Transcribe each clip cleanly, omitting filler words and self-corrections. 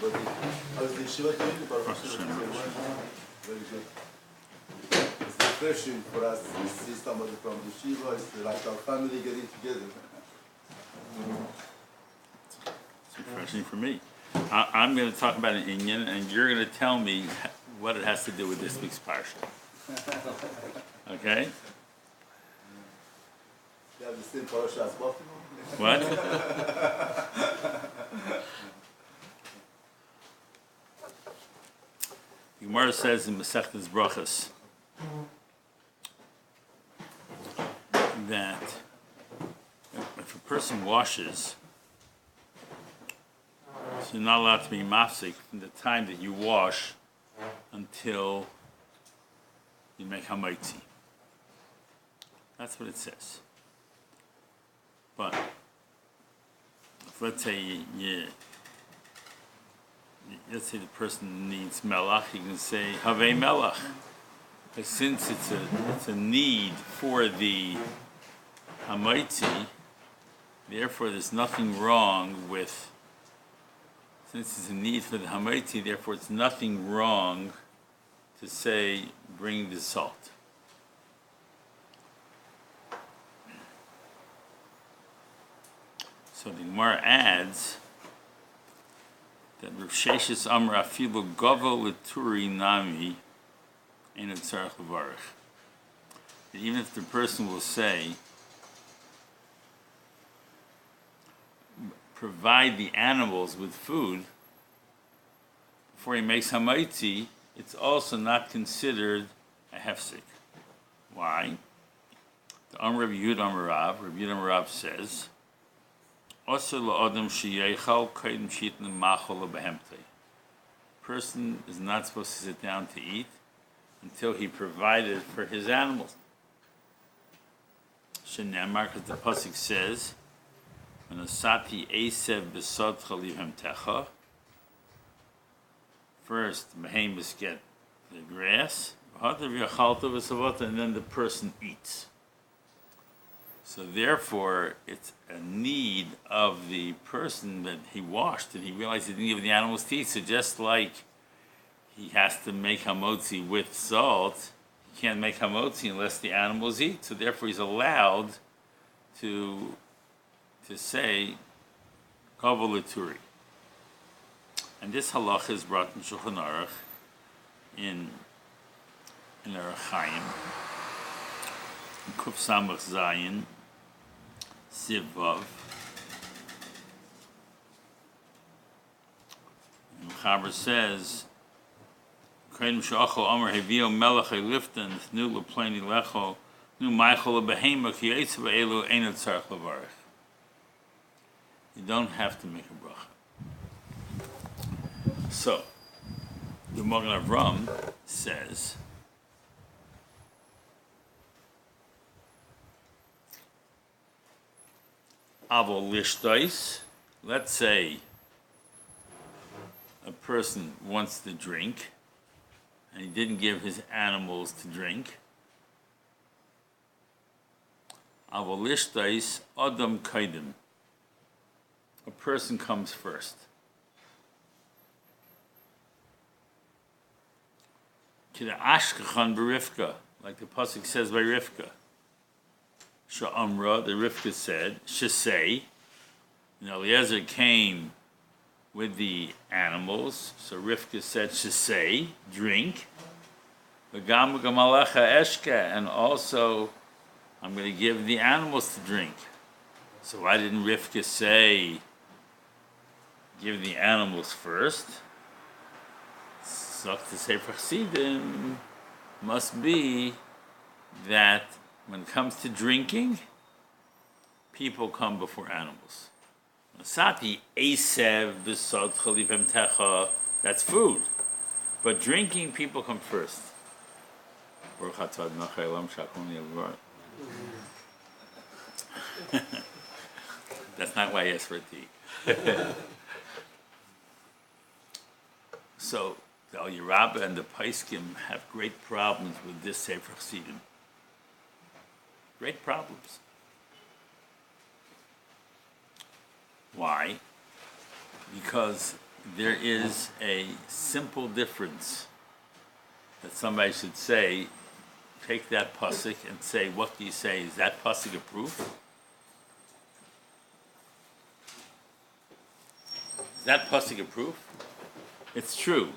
How's the Shiva doing? Very good. It's refreshing for us to see somebody from the Shiva. It's like our family getting together. It's refreshing for me. I'm going to talk about an Inyan, and you're going to tell me what it has to do with this week's parsha. Okay? You have the same parasha as Baltimore? What? The Gemara says in Masechtas Brachos that if a person washes, so you're not allowed to be mafsik from the time that you wash until you make hamaitzi. That's what it says. But if let's say let's say the person needs melach, you can say havei melach. But since it's a need for the hamaitzi, therefore there's nothing wrong with. Since it's a need for the hamaitzi, therefore it's nothing wrong to say bring the salt. So the Gemara adds that Rav Sheshes Amar afilu gavo l'turi nami eno tzarech levarich. That even if the person will say, provide the animals with food before he makes hamaitzi, it's also not considered a hefsek. Why? The Amar Rabbi Yud Amar Rav, Rabbi Yud Amar Rav says, person is not supposed to sit down to eat until he provided for his animals. Shenemar, because the pasuk says, first, behemoths get the grass, and then the person eats. So therefore, it's a need of the person that he washed, and he realized he didn't give the animals to eat. So just like he has to make hamotzi with salt, he can't make hamotzi unless the animals eat. So therefore, he's allowed to say kavol l'turi. And this halacha is brought in Shulchan Aruch in Orach Chaim, Kuf Samach Zayin, Siv Vav. And Chaber says, Kain Mishachol Amar Hevio Melech Eliftan Nu Lepleni Lecho Nu Michael Behema Ki Eitz Ve'elu Eino Tzarech Levarich. You don't have to make a bracha. So, the Magen Avram says, Avol lishtais, let's say a person wants to drink and he didn't give his animals to drink. Avol lishtais adam kaidim. A person comes first. Kida ashkachan berivka, like the pasuk says by Rivka. Sha'amra, the Rivka said, Shesei, and Eliezer came with the animals, so Rivka said, Shesei, drink, V'gam gamalecha eshka, and also I'm going to give the animals to drink. So why didn't Rivka say, give the animals first? Suck to say for Chassidim must be that when it comes to drinking, people come before animals. Nasati esev b'sod chalivem techa, that's food. But drinking, people come first. That's not why I asked for tea. So the Al Yerabah and the Paiskim have great problems with this Sefer Chassidim. Great problems. Why? Because there is a simple difference that somebody should say. Take that pasuk and say, what do you say? Is that pasuk a proof? Is that pasuk a proof? It's true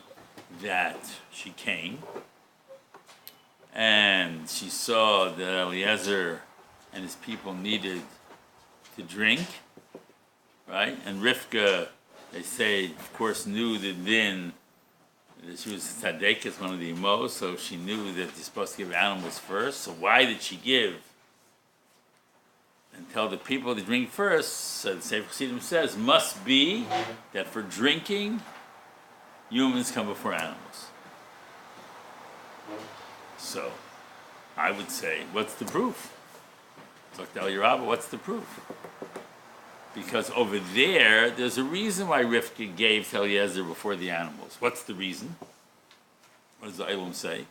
that she came and she saw that Eliezer and his people needed to drink, right? And Rivka, they say, of course, knew the din. She was tzaddikas, one of the imos, so she knew that you're supposed to give animals first. So why did she give and tell the people to drink first? So the Sefer Chassidim says, must be that for drinking, humans come before animals. So I would say, what's the proof? Dr. El Yerabba, what's the proof? Because over there, there's a reason why Rivka gave to Eliezer before the animals. What's the reason? What does the Eilim say?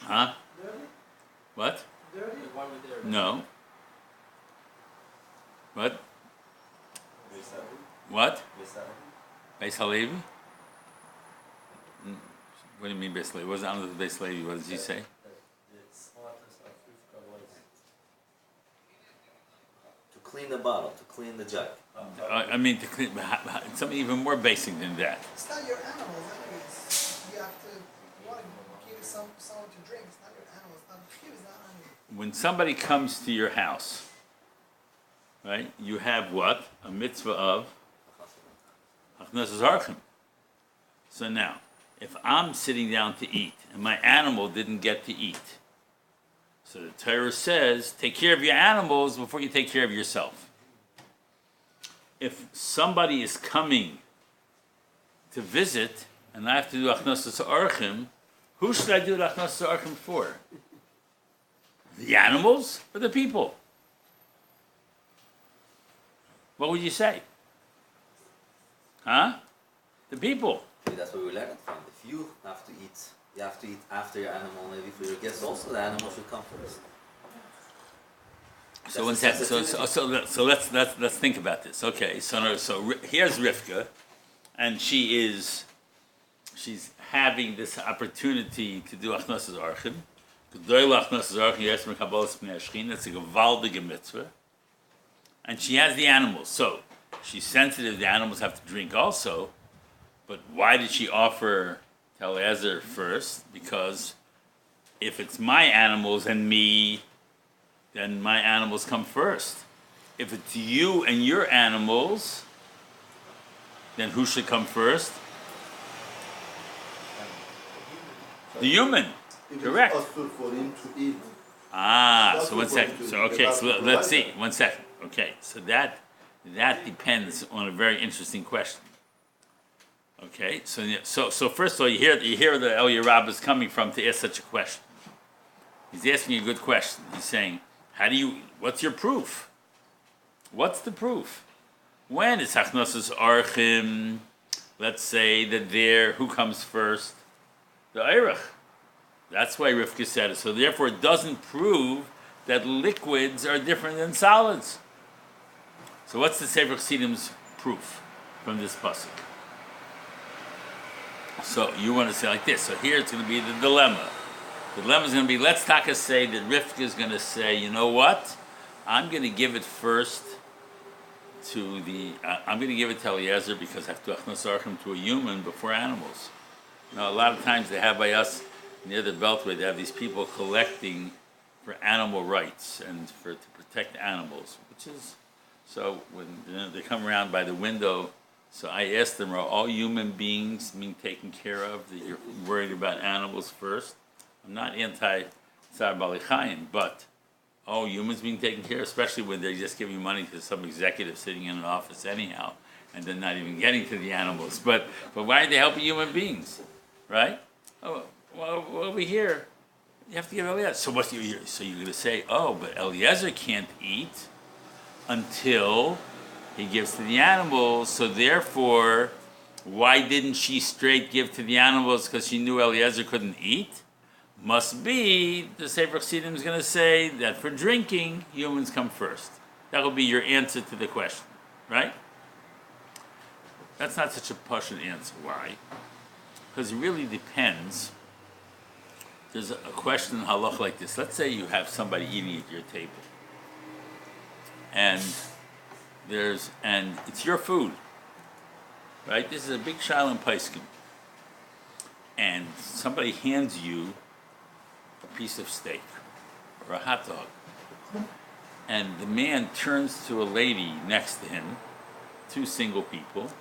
Huh? What? No. What? What? Beis Halevi? What do you mean Beis Halevi? What was under the Beis Halevi? What does he say? Clean the bottle, to clean the jug. I mean, to clean, something even more basic than that. It's not your animals, anyways. You have to, you want to give someone to drink. It's not your animals. It's not you, it's not animals. When somebody comes to your house, right, you have what? A mitzvah of Achnasas Archim. So now, if I'm sitting down to eat and my animal didn't get to eat, so the Torah says, take care of your animals before you take care of yourself. If somebody is coming to visit and I have to do Achnasas Archim, who should I do the Achnasas Archim for? The animals or the people? What would you say? Huh? The people. Maybe that's where we learn it from. If you have to eat, you have to eat after your animal. Maybe for your guests also, the animal should come first. So one second. So let's think about this. Okay. So here's Rivka, and she's having this opportunity to do Achnasas Archim. That's a gewaldige mitzvah, and she has the animals. So she's sensitive. The animals have to drink also. But why did she offer to Eliezer first? Because if it's my animals and me, then my animals come first. If it's you and your animals, then who should come first? The human. Correct. It's possible for him to eat. So 1 second. So okay, so let's see. 1 second. Okay, so that depends on a very interesting question. Okay, so first of all, you hear the El Yerab is coming from to ask such a question. He's asking a good question. He's saying, what's your proof? What's the proof? When it's Achnasas Archim, let's say that who comes first? The Eirach. That's why Rivka said it. So therefore it doesn't prove that liquids are different than solids. So what's the Sefer Chassidim's proof from this pasuk? So you want to say like this. So here it's going to be the dilemma. The dilemma is going to be, let's say that Rivka is going to say, you know what? I'm going to give it first to I'm going to give it to Eliezer because I have to Achnasas Archim to a human before animals. Now, a lot of times they have by us near the Beltway, they have these people collecting for animal rights and to protect animals, which is, so when they come around by the window, so I asked them, are all human beings being taken care of? That you're worried about animals first? I'm not anti-Tzar Bali Chaim, but all humans being taken care of, especially when they're just giving money to some executive sitting in an office anyhow, and they're not even getting to the animals. But why are they helping human beings, right? Oh, well, over here, you have to give Eliezer. So what's your? So you're going to say, oh, but Eliezer can't eat until he gives to the animals, so therefore, why didn't she straight give to the animals because she knew Eliezer couldn't eat? Must be, the Sefer Chassidim is going to say that for drinking, humans come first. That will be your answer to the question, right? That's not such a pashut answer. Why? Because it really depends. There's a question in halach like this. Let's say you have somebody eating at your table, and it's your food, right? This is a big Shalom Paiskim, and somebody hands you a piece of steak or a hot dog, and the man turns to a lady next to him, two single people,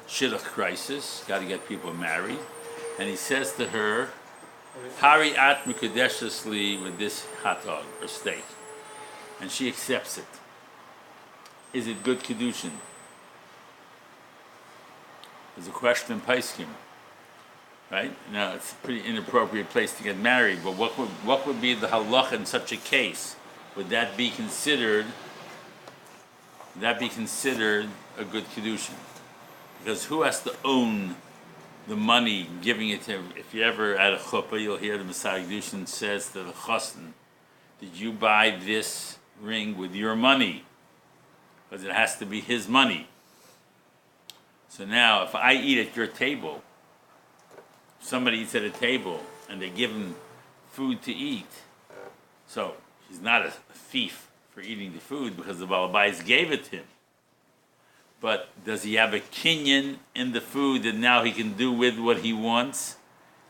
shidduch crisis, got to get people married, and he says to her, "Hari at mikudeshesli with this hot dog or steak," and she accepts it. Is it good kedushin? There's a question in Paiskim, right? Now it's a pretty inappropriate place to get married, but what would be the halach in such a case? Would that be considered? Would that be considered a good kedushin? Because who has to own the money, giving it to him? If you ever at a chuppah, you'll hear the Messiah Kedushin says to the chassan, "Did you buy this ring with your money?" Because it has to be his money. So now, if I eat at your table, somebody eats at a table, and they give him food to eat, so he's not a thief for eating the food because the Baal Bayis gave it to him. But does he have a kinyan in the food that now he can do with what he wants,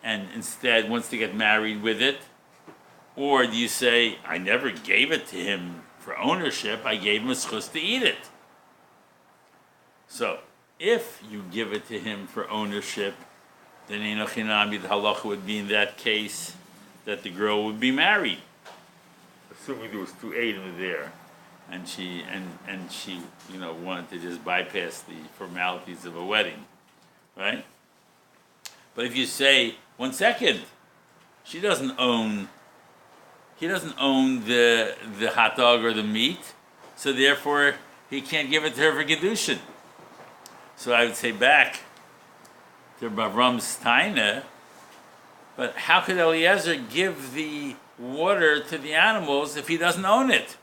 and instead wants to get married with it? Or do you say, I never gave it to him for ownership, I gave him a schus to eat it? So, if you give it to him for ownership, then Einochinami, the halacha would be in that case that the girl would be married. Assuming there was two Eidim there, and she wanted to just bypass the formalities of a wedding, right? But if you say, 1 second, he doesn't own the hot dog or the meat, so therefore he can't give it to her for kedushin. So I would say back to Bavram's taina, but how could Eliezer give the water to the animals if he doesn't own it?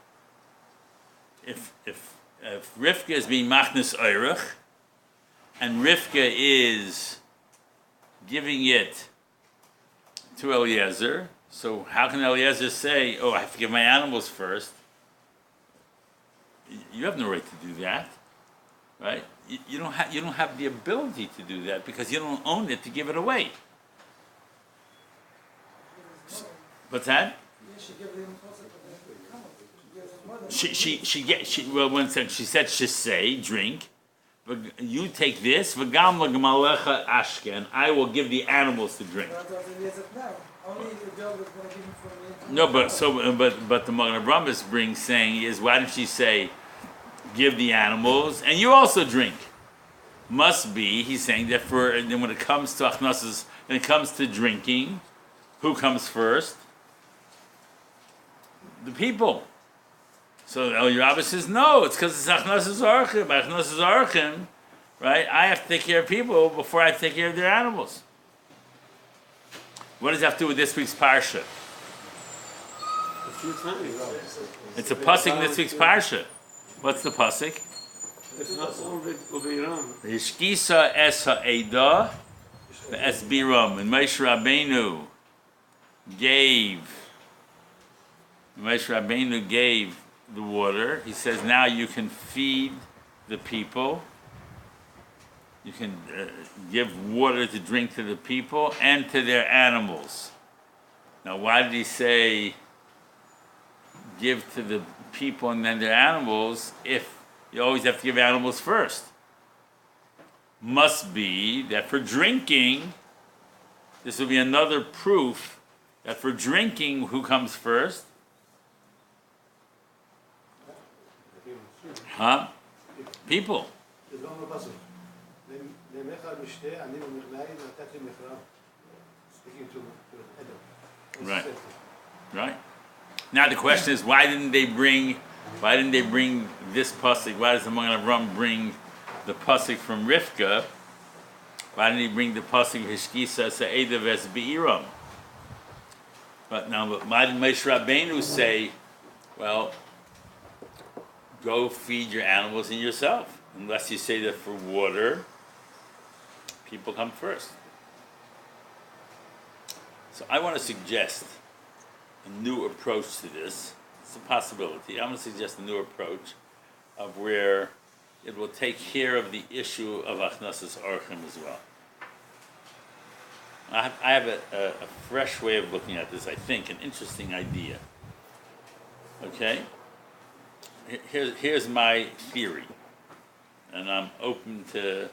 If Rivka is being machnas oirach, and Rivka is giving it to Eliezer, so how can Eliezer say, "Oh, I have to give my animals first"? You have no right to do that, right? You don't have the ability to do that because you don't own it to give it away. What's that? Well, 1 second. She said, "Shisei, drink. But you take this, v'gam l'gamalecha ashke, and I will give the animals to drink." No, but the Magen Avraham saying is, why didn't she say, "Give the animals and you also drink"? Must be he's saying that when it comes to achnasas, when it comes to drinking, who comes first? The people. So El Yerabah says, no, it's because it's achnasas archim. Achnasas archim, right? I have to take care of people before I take care of their animals. What does that have to do with this week's parsha? It's a pasuk in this week's parsha. What's the pasuk? Hishkisa es ha'eda es biram. And Moshe Rabbeinu gave the water. He says, now you can feed the people. You can give water to drink to the people and to their animals. Now, why did he say give to the people and then their animals if you always have to give animals first? Must be that for drinking, this will be another proof that for drinking, who comes first? Huh? People. Right. Right. Now the question is, why didn't they bring this pasuk? Why does the Magen Avraham bring the pasuk from Rivka? Why didn't he bring the pasuk Hishkisa Se'eda Ves Be'iram? But why did Moshe Rabbeinu say, well, go feed your animals and yourself? Unless you say that for water, people come first. So I want to suggest a new approach to this. It's a possibility. I'm going to suggest a new approach of where it will take care of the issue of achnasas orchim as well. I have a fresh way of looking at this, I think, an interesting idea. Okay? Here's my theory. And I'm open to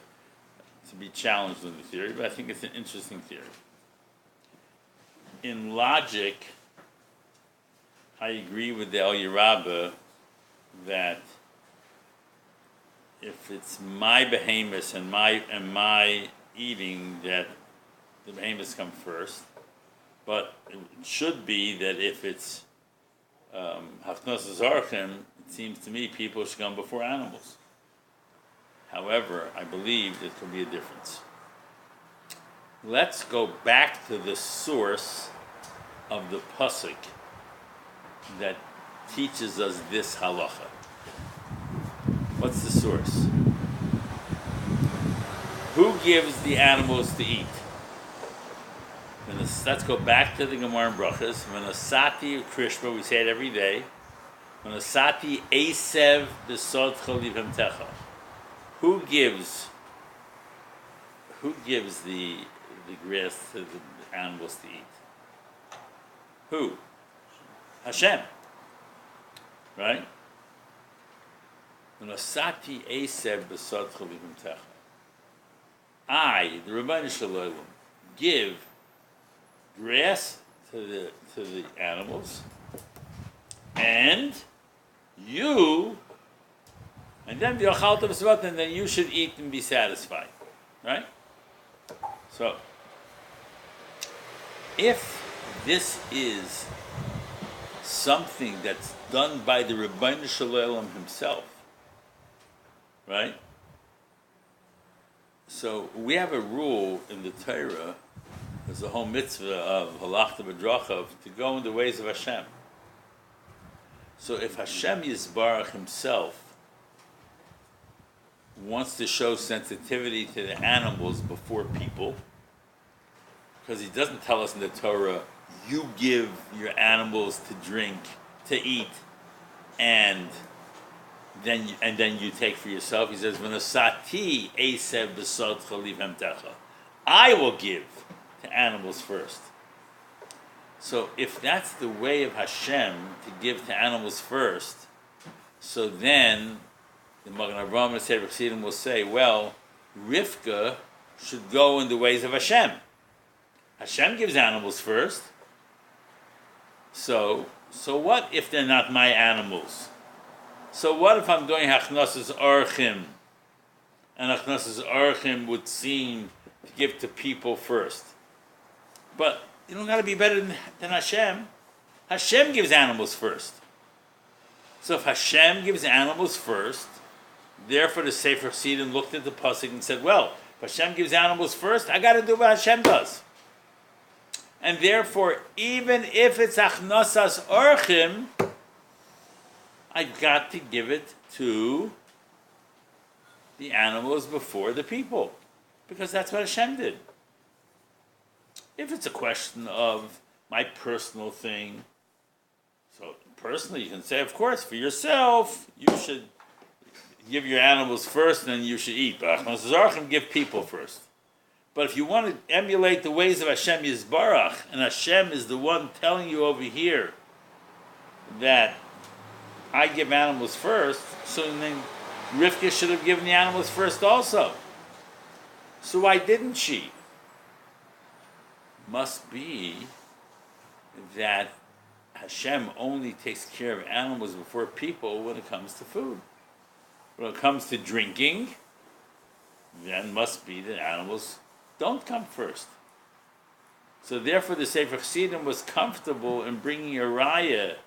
be challenged with the theory, but I think it's an interesting theory. In logic, I agree with the El Yerabah that if it's my behemoths and my eating, that the behemoths come first. But it should be that if it's hafnosas archim, it seems to me people should come before animals. However, I believe there could be a difference. Let's go back to the source of the pasuk that teaches us this halacha. What's the source? Who gives the animals to eat? Let's go back to the Gemara in Brachas. Venasati Krishma, we say it every day. Venasati Esev B'sod Cholivim Techa. Who gives the grass to the animals to eat? Who? Hashem. Right? Venasati Esev B'sod Cholivim Techa. I, the Rebbeinu Shalom, give grass to the animals, and you, and then the Yachad Kollel, and then you should eat and be satisfied, right? So, if this is something that's done by the Rebbeinu Shalom himself, right? So we have a rule in the Torah. There's a whole mitzvah of halachta b'drachav to go in the ways of Hashem. So if Hashem Yisbarach himself wants to show sensitivity to the animals before people, because he doesn't tell us in the Torah, you give your animals to drink, to eat, and then you take for yourself. He says, "V'nosati esev b'sod cholivim techa." I will give to animals first. So if that's the way of Hashem to give to animals first, so then the Magen Avraham and Sefer Chassidim will say, well, Rivka should go in the ways of Hashem. Hashem gives animals first. So what if they're not my animals? So what if I'm doing hachnasas archim, and hachnasas archim would seem to give to people first? But you don't got to be better than Hashem. Hashem gives animals first. So if Hashem gives animals first, therefore the Sefer Chassidim looked at the pasuk and said, well, if Hashem gives animals first, I got to do what Hashem does. And therefore, even if it's achnasas orchim, I've got to give it to the animals before the people, because that's what Hashem did. If it's a question of my personal thing, so personally you can say, of course, for yourself, you should give your animals first and then you should eat. But give people first. But if you want to emulate the ways of Hashem Yisbarach, and Hashem is the one telling you over here that I give animals first, so then Rivka should have given the animals first also. So why didn't she? Must be that Hashem only takes care of animals before people when it comes to food. When it comes to drinking, then must be that animals don't come first. So therefore the Sefer Chassidim was comfortable in bringing a raya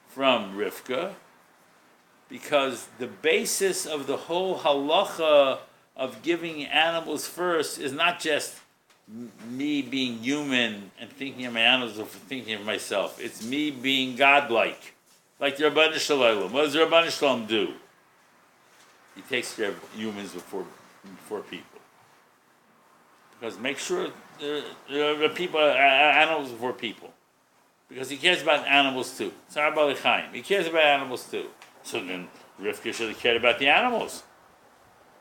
from Rivka, because the basis of the whole halacha of giving animals first is not just me being human and thinking of my animals or thinking of myself. It's me being godlike, like the Rebbeinu Shalom. What does the Rebbeinu Shalom do? He takes care of humans before people. Because make sure the people, animals are for people. Because he cares about animals too. Tzar Bali Chaim. He cares about animals too. So then Rivka should have cared about the animals.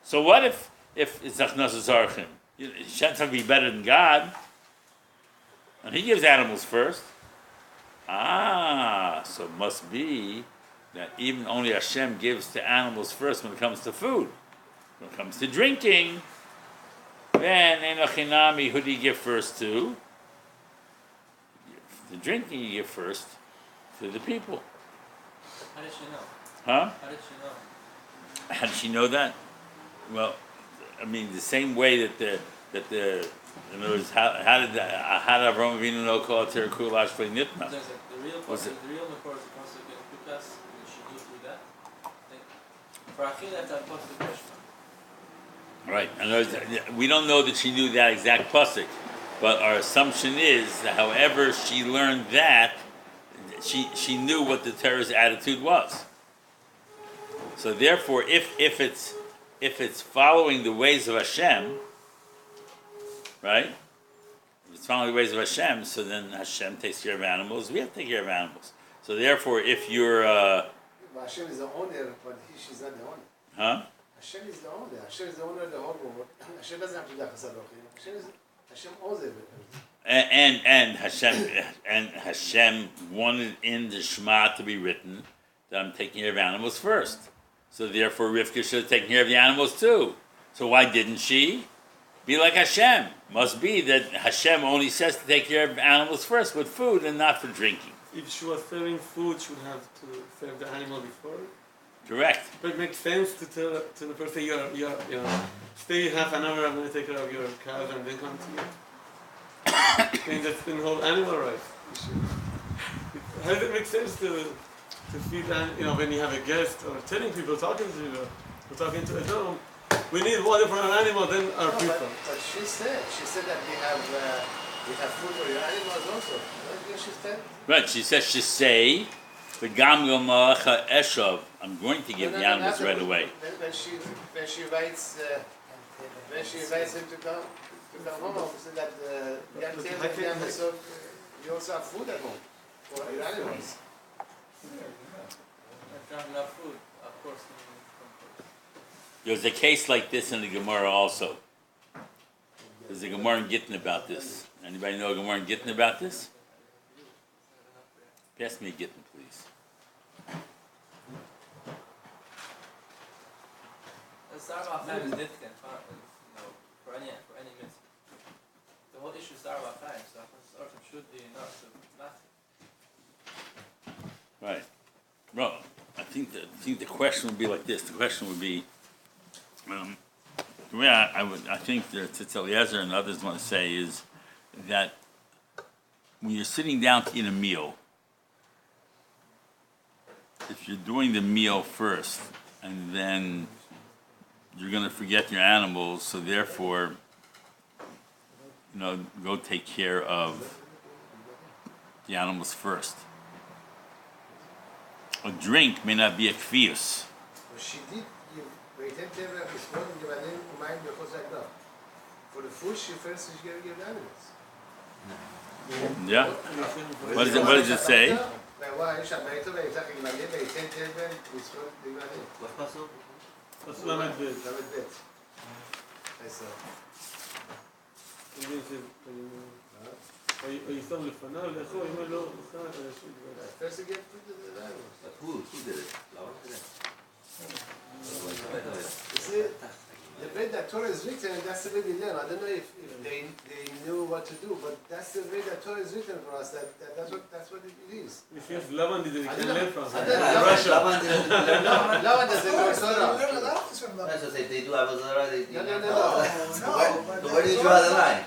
So what if it's Achnas Zarchim? Shem's going to be better than God. And he gives animals first. So it must be that even only Hashem gives to animals first when it comes to food. When it comes to drinking, then Enochinami, who do you give first to? The drinking you give first to the people. How did she know? Huh? How did she know? How did she know that? Well, I mean, the same way that the in other words, how did Avraham Avinu know call Terakul Ashvei Nitna? The real Makor is the Pasuk in Kukas, and she knew through that. For Achila, that Pasuk question. Right. In other words, we don't know that she knew that exact pasuk, but our assumption is that however she learned that, she knew what the Torah's attitude was. So therefore, if it's following the ways of Hashem, right? If it's following the ways of Hashem, so then Hashem takes care of animals. We have to take care of animals. So therefore, if you're Hashem is the owner, but she's not the owner. huh? Hashem is the owner. Hashem is the owner of the whole world. Hashem doesn't have to do Hashem owns it. And Hashem wanted in the Shema to be written that I'm taking care of animals first. So therefore, Rivka should have taken care of the animals too. So why didn't she? Be like Hashem. Must be that Hashem only says to take care of animals first with food and not for drinking. If she was serving food, she would have to serve the animal before. Correct. But it makes sense to tell to the person, stay half an hour, I'm going to take care of your cows and then come to you. I mean, that's the whole animal right. How does it make sense to feed, when you have a guest or telling people, talking to people, or talking to a dog, we need water for our animal, then our people. But she said that we have food for your animals also. She said. Right. She says she say the Gam Malacha Eshav. I'm going to give the animals right away. When she invites him to come home, so that you have to tell the animals, so you also have food at home for your animals. Not enough food, of course. There's a case like this in the Gemara also. There's a Gemara in Gittin about this. Anybody know a Gemara in Gittin about this? Pass me a Gittin, please. The Sarva time is nitken, for any mitzvah. The whole issue is Sarva time, so Sarva should be enough to nothing. Right. Well, I think the question would be like this. The question would be, the way I think that Tzitz Eliezer and others want to say is that when you're sitting down to eat a meal, if you're doing the meal first and then you're going to forget your animals, so therefore, go take care of the animals first. A drink may not be a kfiyus. She did give for the food, she first is going to give the animals. Yeah. What does it say? וישם לפניו לאכול, אם לא אוכל, First you get food to the animals. But who did it? You see, the way that Torah is written, and that's the way we learn. I don't know if they knew what to do, but that's the way that Torah is written for us. That's what it is. if yes, Laban did it, we can learn from Laban doesn't know Torah. That's what they do Avodah they do. No. So where do you draw the line?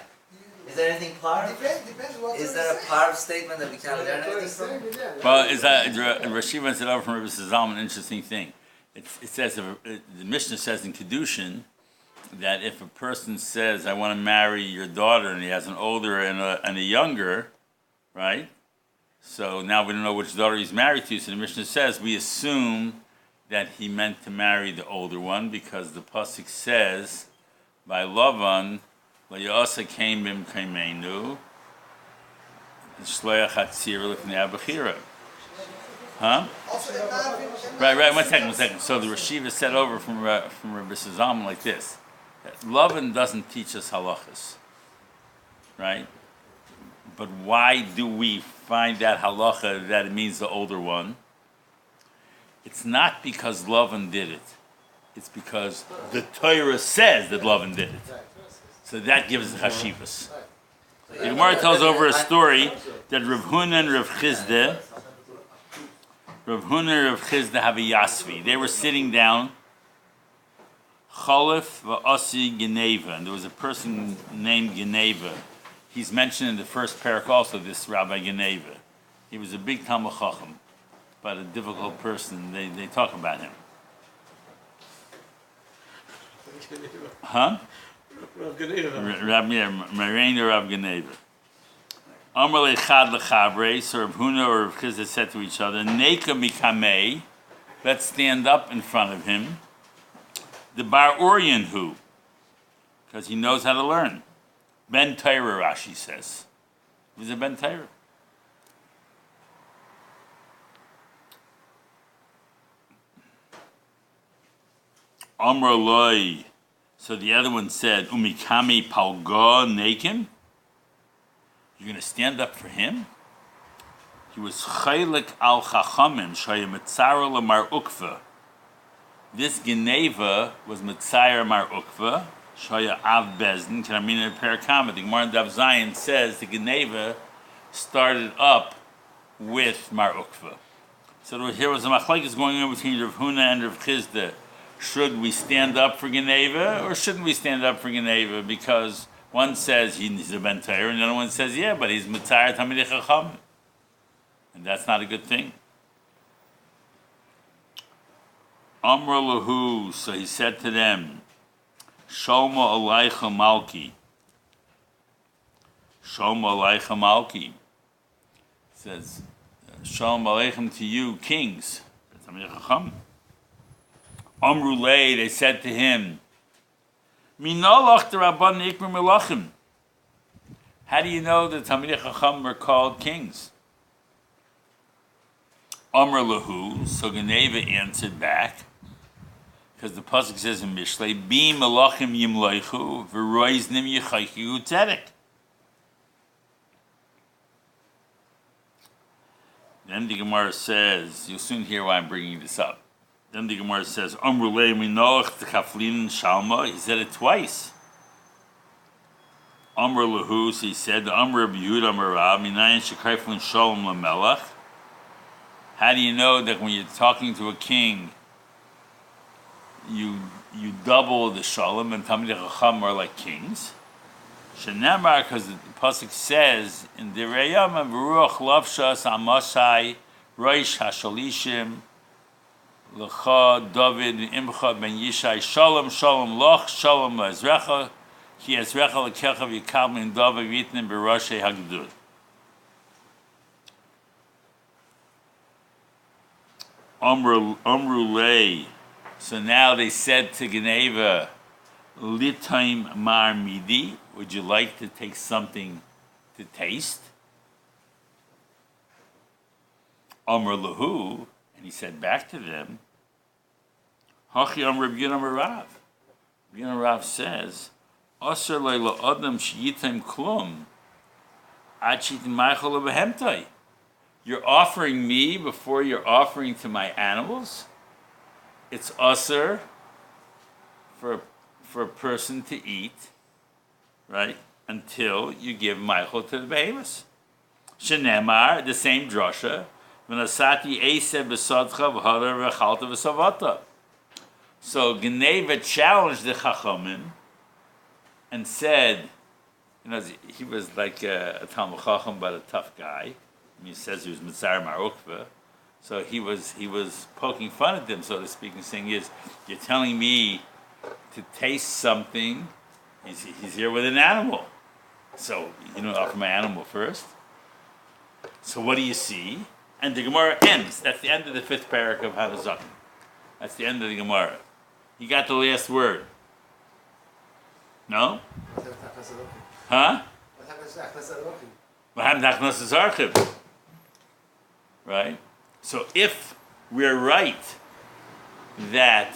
Is there anything part? Depends what Is there a part of statement that we can't learn anything from? Well, is that Rashi went over from Rabbi Zalman? An interesting thing. It says the Mishnah says in Kedushin that if a person says, "I want to marry your daughter," and he has an older and a younger, right? So now we don't know which daughter he's married to. So the Mishnah says we assume that he meant to marry the older one because the pasuk says by Lavan Layasa came bim kaimenu. Shloach hatzir lifnei abachira. Huh? Also, Right. 1 second. So the Rashiva said over from Rabbi Sazam like this: that Lavan doesn't teach us halachas, right? But why do we find that halacha that it means the older one? It's not because Lavan did it. It's because the Torah says that Lavan did it. So that gives the chashivas. The Gemara tells over a story that Rav Huna and Rav Chizda have a yasvi. They were sitting down, Chalif v'asi Geneva, and there was a person named Geneva. He's mentioned in the first parak also, this Rabbi Geneva. He was a big Talmud Chacham, but a difficult person. They talk about him. Huh? Rav Geneva. Marina Rav Geneva. Amar lechad lechabre, so Rav Huna or Rav Chizda said to each other, Neka mikamei, let's stand up in front of him. The bar Oryan who? Because he knows how to learn. Ben Torah, Rashi says. He was a Ben Torah. Amar loy. So the other one said, Umikami palga nekim? You're going to stand up for him? He was chaylik al chachamim shaya mitzara lamar ukva. This Geneva was mitzayar mar ukva shaya av bezdin. Can I mean in a parakama? The Gemara in Dav Zion says the Geneva started up with mar ukva. So here was a machlekes going on between Rav Huna and Rav Chizda. Should we stand up for Geneva or shouldn't we stand up for Geneva? Because one says he's a Ben Torah, and the other one says, yeah, but he's Mitzayar Talmidei Chacham. And that's not a good thing. Amr lahu, so he said to them, Shoma Alaycha Malki. Shoma Alaycha Malki. Says, Shalom Aleichem to you, kings. Talmidei Chacham. Amru lei, they said to him, Minolach the Rabban Ikrim Melachim. How do you know that Talmidei Chacham are called kings? Amr lahu, so Geneva answered back, because the pasuk says in Mishlei, Bi Melachim Yimleichu, V'roiznim Yechaychu Tzedek. Then the Gemara says, you'll soon hear why I'm bringing this up. Then the Gemara says, Amrulei minolach t'chaflin shalma. He said it twice. Amr lahu, so he said, Amr b'yud Amr Rav, minayin shekayflin shalom lamelach. How do you know that when you're talking to a king, you double the shalom and Talmidei Chacham are like kings? Shenamar, because the pasuk says in Divrei Yamim, V'ruach lavshas amasai roish hashalishim L'cha David Imcha ben Yishai Shalom Loch Shalom Ezrecha Ki Ezrecha L'kecha V'yikal min David V'yitnim B'Roshei Hagdud. Amru lei. So now they said to Geneva, Litaim Mar Midi, would you like to take something to taste? Amr lahu. And he said back to them, Hachi Amr B'Yinam Rav. B'Yinam Rav says, Aser leila adam sheyitem klum, ad sheyitem meichel lebehemtai. You're offering me before you're offering to my animals? It's aser for a person to eat, right? Until you give meichel to the behemoths. Shenemar, the same drasha, so Geneva challenged the Chachamim and said, he was like a Talmud Chacham, but a tough guy. He says he was Mitzar Marukva. So he was poking fun at them, so to speak, and saying, you're telling me to taste something. He's here with an animal. So, offer my animal first. So what do you see? And the Gemara ends. That's the end of the 5th parak of Hanazakim. That's the end of the Gemara. You got the last word. No? Huh? What happens to Achnas Arochim? What happened to Achnas Archiv? Right? So if we're right that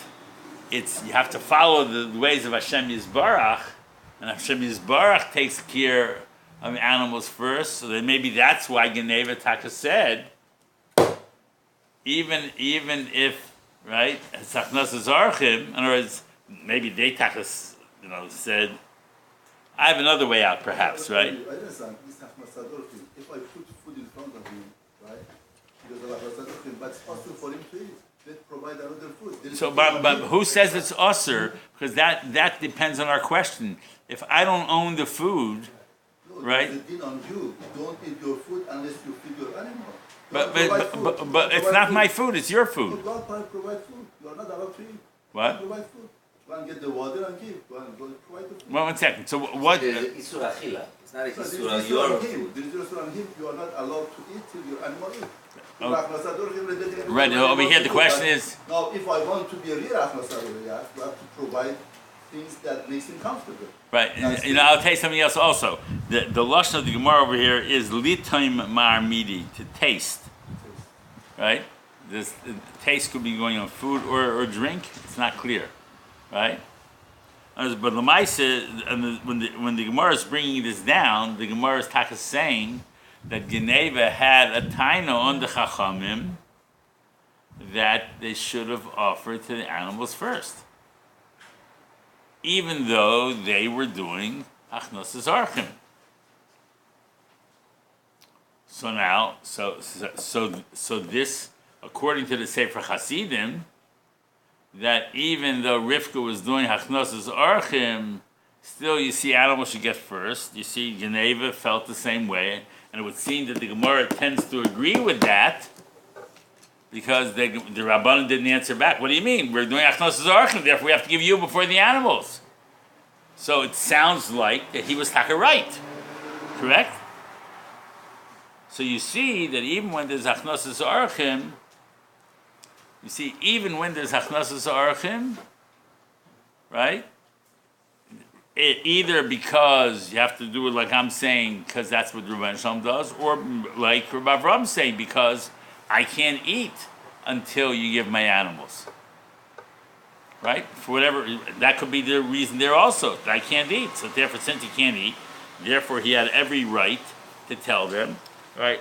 you have to follow the ways of Hashem Yisbarach, and Hashem Yisbarach takes care of animals first, so then maybe that's why Geneva Taka said, even if, right, it's Achnas Archiv, in other words, maybe they Taka, said, I have another way out perhaps, right? I understand. It's Achnas Adorchim. If I put food in front of him, right, because of Achnas Adorchim, but it's possible for him to eat. Let's provide another food. So, but who says it's usher? Because that depends on our question. If I don't own the food, right? It's a din on you. Don't eat your food unless you feed your animal. But it's not my food. It's your food. God provide food. You are not allowed to eat. What? Provide food. Go and get the water and give. Go and provide the food. Well, 1 second. So what? It's Isur Achila. It's not a So Isur there is your on food. him. There is on him. You are not allowed to eat till your animal eat. Oh. Right. Over here, the question is. Now, if I want to be a real Achnasador, you have to provide things that makes him comfortable. Right. I'll tell you something else also. The lashon of the Gemara over here is litaim mar midi, to taste. Right. The taste could be going on food or drink. It's not clear. Right. But the Lamaisa, when the Gemara is bringing this down, the Gemara is taka saying that Geneva had a taina on the Chachamim that they should have offered to the animals first, even though they were doing Achnos Archim. So now, so this, according to the Sefer Hasidim, that even though Rivka was doing Achnos Archim, still you see animals should get first. You see Geneva felt the same way. And it would seem that the Gemara tends to agree with that because the Rabbanan didn't answer back. What do you mean? We're doing Achnos Archim, therefore we have to give you before the animals. So it sounds like that he was taka right. Correct? So you see that even when there's Achnos Archim, right? Either because you have to do it like I'm saying, because that's what Rabban Shalom does, or like Rabbi Avram's saying, because I can't eat until you give my animals. Right? For whatever, that could be the reason there also, that I can't eat. So therefore, since he can't eat, therefore he had every right to tell them, right?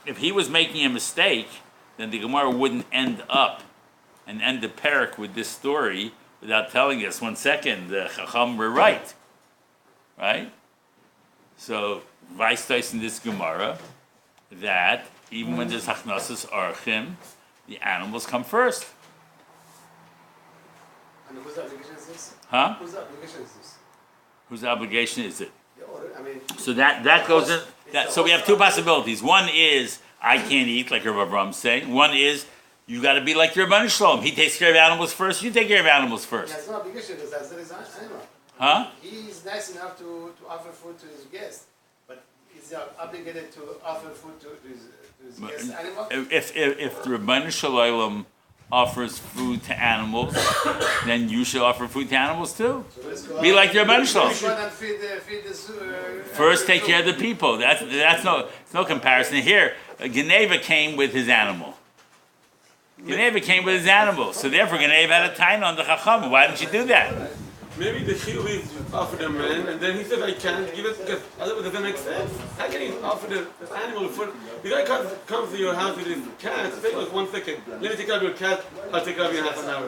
If he was making a mistake, then the Gemara wouldn't end the parak with this story without telling us, 1 second, the Chacham were right. Right? So, Weistais in this Gemara, that even when there's Hachnosas Archim, the animals come first. And whose obligation is this? Huh? Whose obligation is this? Whose obligation is it? I mean, So that goes in. So we have two possibilities. One is, I can't eat, like Rabbi Avram's saying. One is, you got to be like your Rabban Shalom. He takes care of animals first. You take care of animals he first. has no obligation because that's his animal. Huh? He is nice enough to offer food to his guest, but he's obligated to offer food to his guest animal. If the Rabban Shalom offers food to animals, then you should offer food to animals too. So Be like your Rabban Shalom. Let's go out and feed this, First, take care of the people. That's no comparison here. Geneva came with his animal. Geneva came with his animal, so therefore Geneva had a taina on the Chacham. Why didn't you do that? Maybe the Chiyuv offered a man, and then he said, I can't give it because otherwise it doesn't make sense. How can he offer the animal food? The guy comes to your house with his cat, say, look, 1 second, let me take care of your cat, I'll take care of you in half an hour.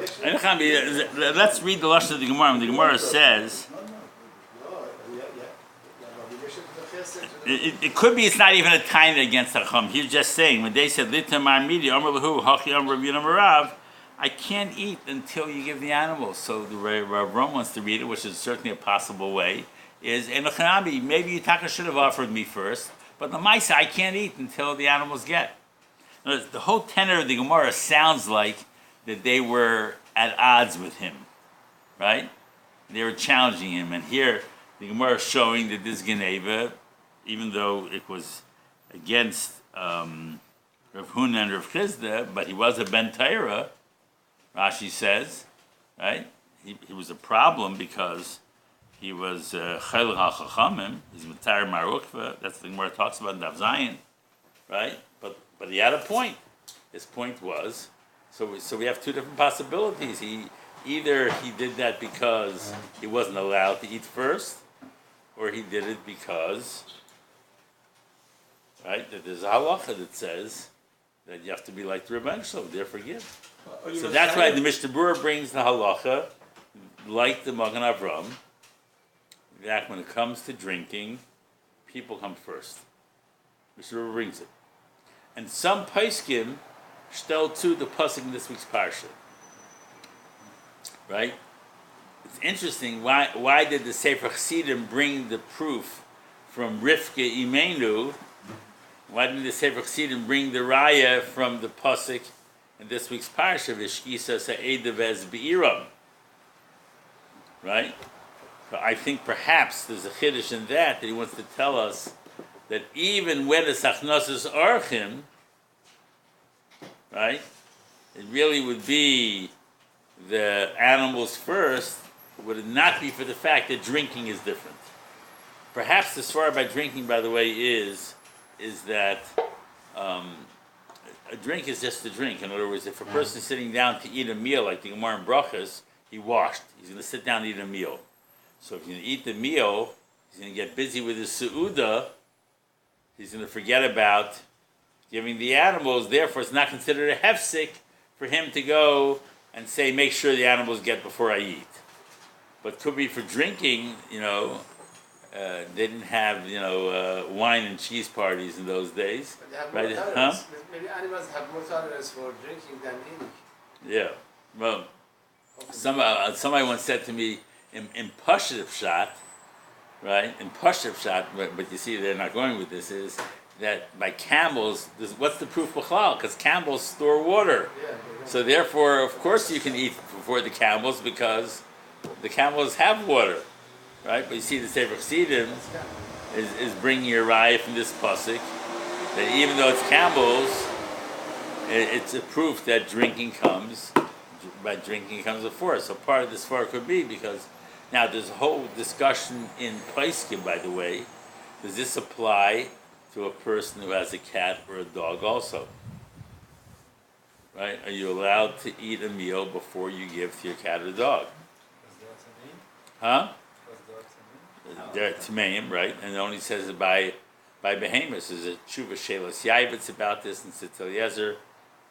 Let's read the lashon of the Gemara. The Gemara says, it could be it's not even a taina against Chacham. He's just saying, when they said, Litamar Midi, Amr Lahu, Hachi Amr Rabbi Marav, I can't eat until you give the animals. So the Rav Ram wants to read it, which is certainly a possible way, is, Enochanabi, maybe Yitaka should have offered me first, but the Maisa, I can't eat until the animals get. Now, the whole tenor of the Gemara sounds like that they were at odds with him, right? They were challenging him, and here the Gemara is showing that this Geneva, even though it was against Rav Huna and Rav Chizda, but he was a Ben Torah, Rashi says, right? He was a problem because he was Chayil HaChachamim, he's Matar Marukva, that's the Gemara talks about in Daf Zayin, right? But he had a point. His point was, so we have two different possibilities. Either he did that because he wasn't allowed to eat first, or he did it because, right, that there's a halacha that says that you have to be like the Rebbeinu Shalom, therefore give. So that's why the Mishnah Berurah brings the halacha, like the Magen Avram, that when it comes to drinking, people come first. Mishnah Berurah brings it. And some Paiskim stel to the pasuk in this week's parsha. Right? It's interesting, why did the Sefer Chassidim bring the proof from Rivka Imenu? Why didn't the Sefer Chassidim bring the raya from the pasuk in this week's parsha, V'shkisa Sa'edav Ez Be'iram? Right? So I think perhaps there's a chiddush in that he wants to tell us that even when it's achnosas orchim, right, it really would be the animals first, would it not be for the fact that drinking is different. Perhaps the svara by drinking, by the way, is that a drink is just a drink. In other words, if a person is sitting down to eat a meal, like the Gemara in Brachas, he washed. He's going to sit down and eat a meal. So if he's going to eat the meal, he's going to get busy with his su'udah. He's going to forget about giving the animals. Therefore, it's not considered a hefsek for him to go and say, make sure the animals get before I eat. But could be for drinking, they didn't have, wine and cheese parties in those days. But they have right? more tolerance. Maybe animals have more tolerance for drinking than eating. Yeah. Well, somebody once said to me, in Pashup Pshat, right? In Pashup Pshat, but you see they're not going with this, is that by camels, what's the proof b'chlal? Because camels store water. Yeah, so therefore, of course, you can eat before the camels because the camels have water, right? But you see the Sefer Chassidim is bringing a raya from this pasuk that even though it's camels, it's a proof that drinking comes before. So part of this far could be because now there's a whole discussion in Paiskim, by the way. Does this apply to a person who has a cat or a dog also? Right? Are you allowed to eat a meal before you give to your cat or dog? Huh? They're Tmeim, right? And it only says it by behemoths. There's a Tshuva Shelas Yaivitz about this in Sitz Eliezer.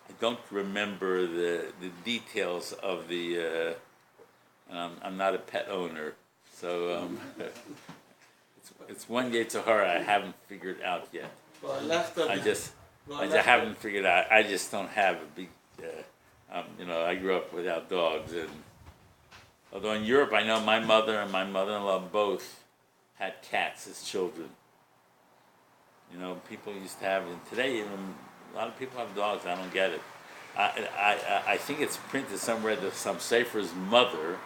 I don't remember the details of the. I'm not a pet owner, so it's one Yetzer Hara I haven't figured out yet. I haven't figured out. I just don't have a big. I grew up without dogs, and although in Europe I know my mother and my mother-in-law both had cats as children. People used to have, and today even a lot of people have dogs. I don't get it. I think it's printed somewhere that some Sefer's mother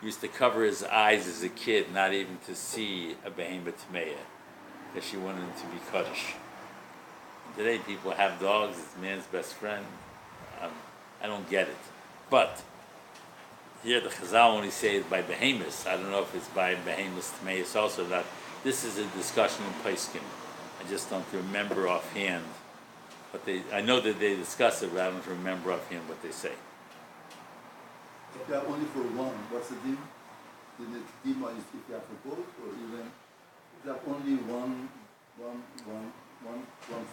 used to cover his eyes as a kid, not even to see a behemoth tmeya, because she wanted him to be kaddish. Today people have dogs, it's man's best friend. I don't get it. But here the Chazal only say it by behemoths. I don't know if it's by behemoths tmeya also or not. This is a discussion in Paiskim. I just don't remember offhand. But I know that they discuss it, but I don't remember offhand what they say. If you are only for one, what's the din? The din is if you have for both, or even if you have only one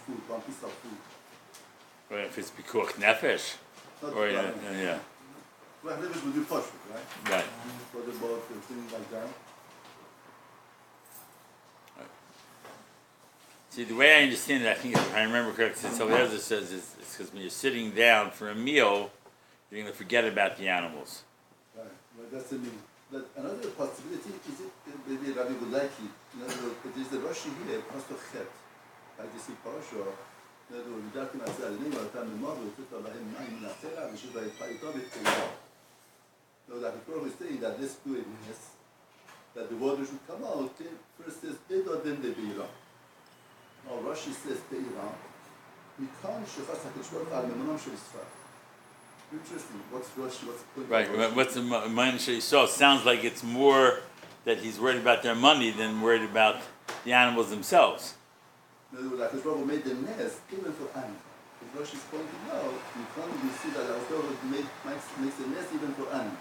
food, one piece of food. Or if it's pikuach nefesh, or yeah. Well, nefesh would be possible, right? Right. What about things like that? See, the way I understand it, I think if I remember correctly, Sitz Eliezer says it's because when you're sitting down for a meal, you're going to forget about the animals. Right. Well, that's the mean. But another possibility is it maybe Rabbi would like it. There's the Rashi here, Pastor Chet. Like you see Parasha, ודרתי מעשה הילדים ועלתה ממות וצאת להם מים מן הסלע ושוב ויפחה איתו ותקומה. So that the Torah is saying that this goodness, that the water should come out, first says Edo then the Beira. Now Rashi says Beira. מכאן שחס הקדוש ברוך הוא על ממונם של ישראל. Interesting. What's Rashi? What's the point? Right. What's the Ma'an Shei? So it sounds like it's more that he's worried about their money than worried about the animals themselves. In other words, like Rosh made the nest even for animals. Rosh is pointing out, in front of you see that Rosh makes the nest even for animals.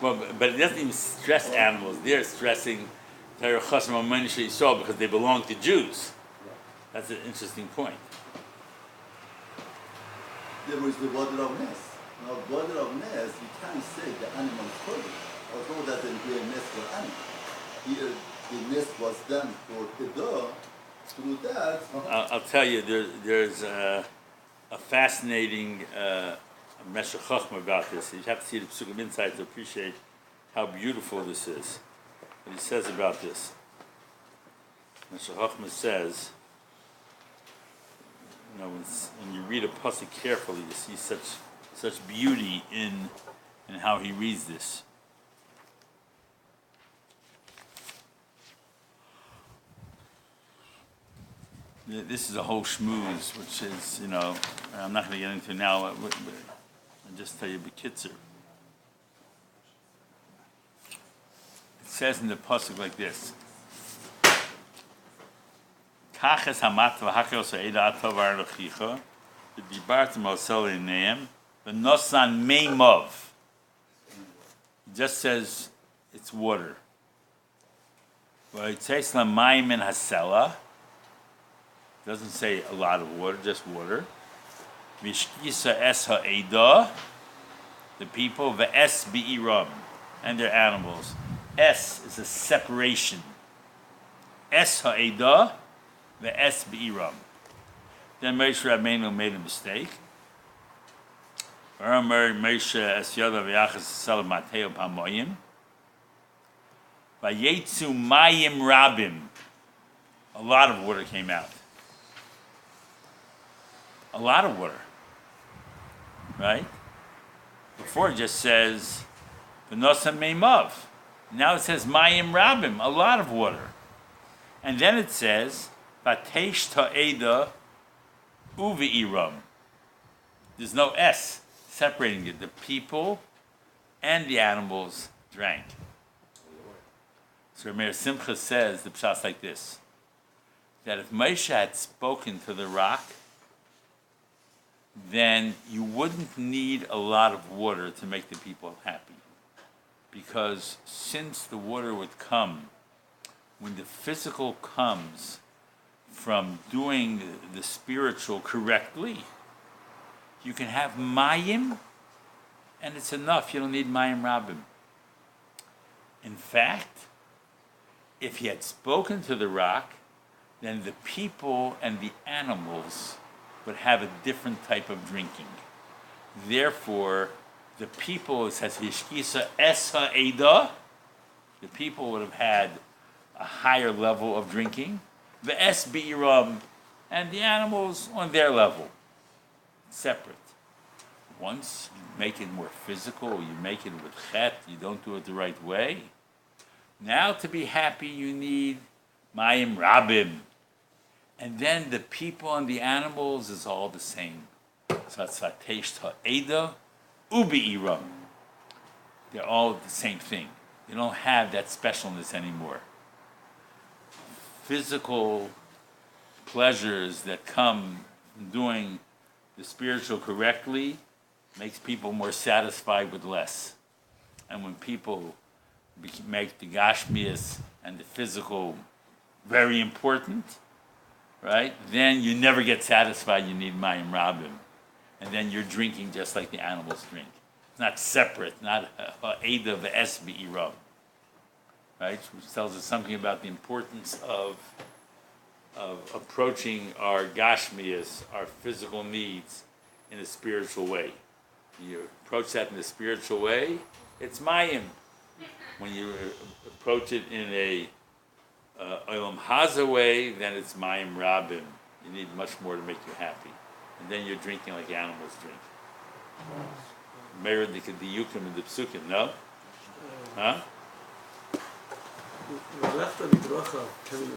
Well, but it doesn't even stress animals. They're stressing Torah Chasam Amen Yisrael because they belong to Jews. That's an interesting point. There was the water of nest. Now, water of nest, you can't say the animal is holy. Although that there be a nest for animals. Here, the nest was done for the dog. Through that, I'll tell you, there's a fascinating Meshech Chochmah about this. You have to see the Psukim inside to appreciate how beautiful this is. What he says about this. Meshech Chochmah says, you know, when you read a pasuk carefully, you see such beauty in how he reads this. This is a whole shmooze, which is, you know, I'm not going to get into now, but I'll just tell you b'kitzer. It says in the pasuk like this: Kaches hamat v'hakos ha'eda atov arlochicha v'dibartem osel ineim v'nosan meimov. It just says it's water. V'yitzes lamayim in hasela. Doesn't say a lot of water, just water. Vishkisa es ha'eda, the people, ve'es bi'iram, and their animals. Es is a separation. Es ha'eda, ve'es bi'iram. Then Moshe Rabbeinu made a mistake. Moshe es yoda v'yachas sel mateo pamoyim. Vayetzu mayim rabim. A lot of water came out. A lot of water, right? Before it just says v'nosan meimav. Now it says mayim rabim, a lot of water. And then it says vatesh ta'eda uve'iram. There's no S separating it. The people and the animals drank. So Rameir Simcha says the pshat's like this, that if Moshe had spoken to the rock, then you wouldn't need a lot of water to make the people happy. Because since the water would come, when the physical comes from doing the spiritual correctly, you can have mayim, and it's enough. You don't need mayim rabim. In fact, if he had spoken to the rock, then the people and the animals would have a different type of drinking. Therefore, the people, it says, Hishkisa es ha'eda, the people would have had a higher level of drinking. The es bi'iram, and the animals on their level, separate. Once you make it more physical, you make it with chet, you don't do it the right way. Now to be happy, you need mayim rabim. And then the people and the animals is all the same. So it's vatesh ha'eda ubi'iram. They're all the same thing. You don't have that specialness anymore. Physical pleasures that come from doing the spiritual correctly makes people more satisfied with less. And when people make the gashmias and the physical very important, right? Then you never get satisfied. You need mayim rabim, and then you're drinking just like the animals drink. It's not separate, not ha'eda v'es bi'iram, right? Which tells us something about the importance of approaching our gashmias, our physical needs, in a spiritual way. You approach that in a spiritual way, it's mayim. When you approach it in a Olam Haza way, then it's mayim rabim. You need much more to make you happy. And then you're drinking like animals drink. Meir the diyukim and the psukim, no? Huh? We left on the bracha.